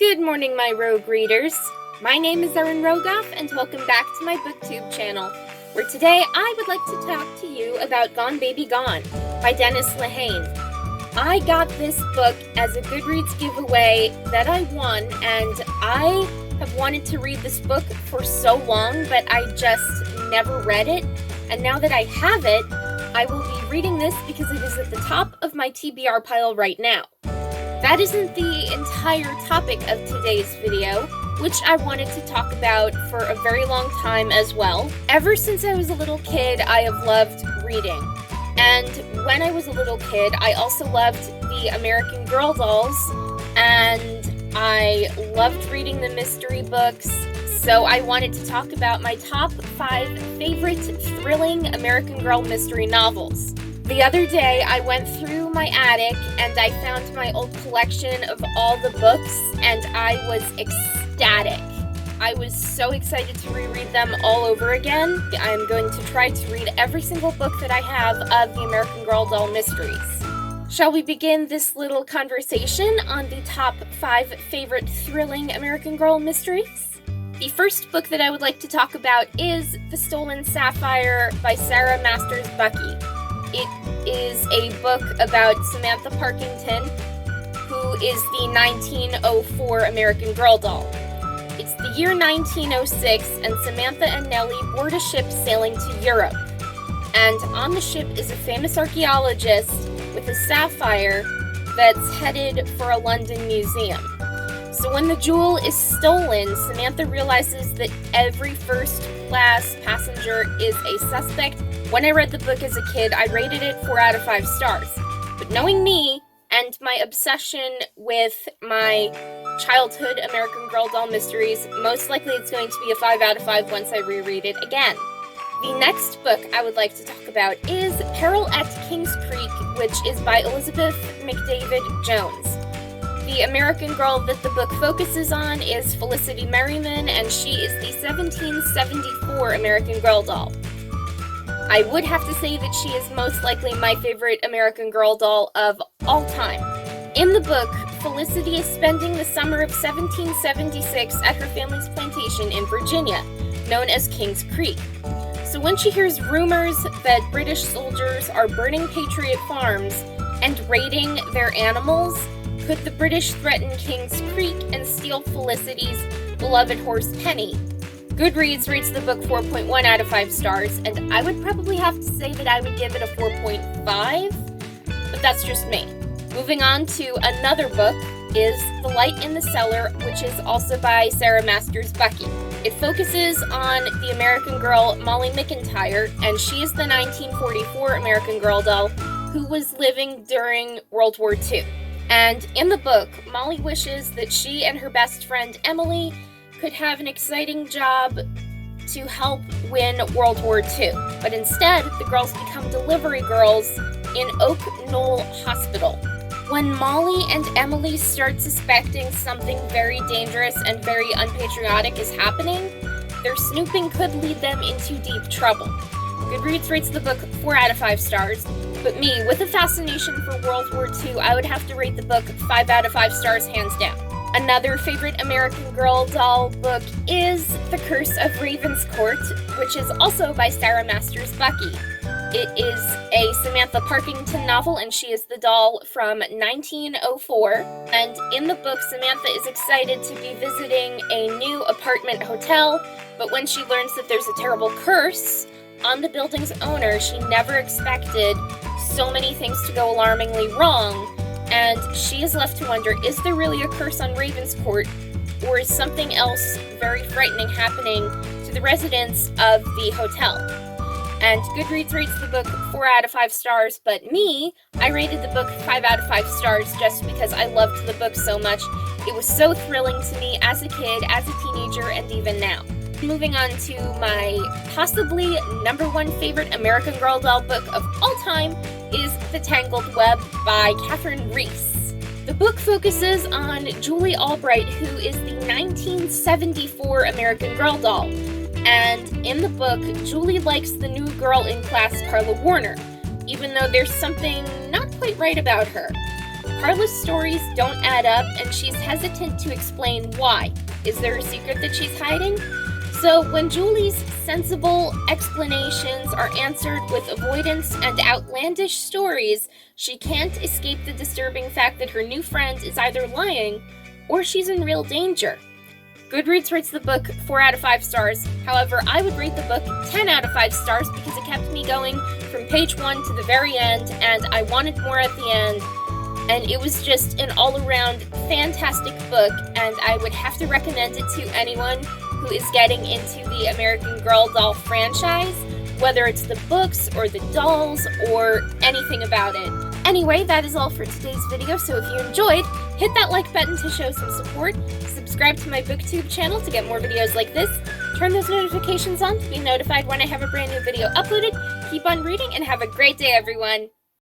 Good morning, my rogue readers. My name is Erin Rogoff, and welcome back to my booktube channel, where today I would like to talk to you about Gone Baby Gone by Dennis Lehane. I got this book as a Goodreads giveaway that I won, and I have wanted to read this book for so long, but I just never read it. And now that I have it, I will be reading this because it is at the top of my TBR pile right now. That isn't the entire topic of today's video, which I wanted to talk about for a very long time as well. Ever since I was a little kid, I have loved reading. And when I was a little kid, I also loved the American Girl dolls, and I loved reading the mystery books, so I wanted to talk about my top 5 favorite thrilling American Girl mystery novels. The other day, I went through my attic and I found my old collection of all the books, and I was ecstatic. I was so excited to reread them all over again. I'm going to try to read every single book that I have of the American Girl doll mysteries. Shall we begin this little conversation on the top 5 favorite thrilling American Girl mysteries? The first book that I would like to talk about is The Stolen Sapphire by Sarah Masters Bucky. It is a book about Samantha Parkington, who is the 1904 American Girl doll. It's the year 1906, and Samantha and Nellie board a ship sailing to Europe. And on the ship is a famous archaeologist with a sapphire that's headed for a London museum. So when the jewel is stolen, Samantha realizes that every first-class passenger is a suspect. When I read the book as a kid, I rated it 4 out of 5 stars. But knowing me and my obsession with my childhood American Girl doll mysteries, most likely it's going to be a 5 out of 5 once I reread it again. The next book I would like to talk about is Peril at Kings Creek, which is by Elizabeth McDavid Jones. The American Girl that the book focuses on is Felicity Merriman, and she is the 1774 American Girl doll. I would have to say that she is most likely my favorite American Girl doll of all time. In the book, Felicity is spending the summer of 1776 at her family's plantation in Virginia, known as Kings Creek. So when she hears rumors that British soldiers are burning Patriot farms and raiding their animals, could the British threaten Kings Creek and steal Felicity's beloved horse Penny? Goodreads rates the book 4.1 out of 5 stars, and I would probably have to say that I would give it a 4.5, but that's just me. Moving on to another book is The Light in the Cellar, which is also by Sarah Masters Bucky. It focuses on the American Girl Molly McIntyre, and she is the 1944 American Girl doll who was living during World War II. And in the book, Molly wishes that she and her best friend Emily could have an exciting job to help win World War II. But instead, the girls become delivery girls in Oak Knoll Hospital. When Molly and Emily start suspecting something very dangerous and very unpatriotic is happening, their snooping could lead them into deep trouble. Goodreads rates the book 4 out of 5 stars, but me, with a fascination for World War II, I would have to rate the book 5 out of 5 stars hands down. Another favorite American Girl doll book is The Curse of Ravenscourt, which is also by Sarah Masters Bucky. It is a Samantha Parkington novel, and she is the doll from 1904. And in the book, Samantha is excited to be visiting a new apartment hotel, but when she learns that there's a terrible curse on the building's owner, she never expected so many things to go alarmingly wrong. And she is left to wonder, is there really a curse on Ravenscourt, or is something else very frightening happening to the residents of the hotel? And Goodreads rates the book 4 out of 5 stars, but me, I rated the book 5 out of 5 stars just because I loved the book so much. It was so thrilling to me as a kid, as a teenager, and even now. Moving on to my possibly number 1 favorite American Girl doll book of all time is The Tangled Web by Catherine Reese. The book focuses on Julie Albright, who is the 1974 American Girl doll. And in the book, Julie likes the new girl in class, Carla Warner, even though there's something not quite right about her. Carla's stories don't add up, and she's hesitant to explain why. Is there a secret that she's hiding? So when Julie's sensible explanations are answered with avoidance and outlandish stories, she can't escape the disturbing fact that her new friend is either lying or she's in real danger. Goodreads rates the book 4 out of 5 stars. However, I would rate the book 10 out of 5 stars because it kept me going from page 1 to the very end, and I wanted more at the end. And it was just an all-around fantastic book, and I would have to recommend it to anyone who is getting into the American Girl doll franchise, whether it's the books or the dolls or anything about it. Anyway, that is all for today's video, so if you enjoyed, hit that like button to show some support, subscribe to my booktube channel to get more videos like this, turn those notifications on to be notified when I have a brand new video uploaded. Keep on reading and have a great day, everyone!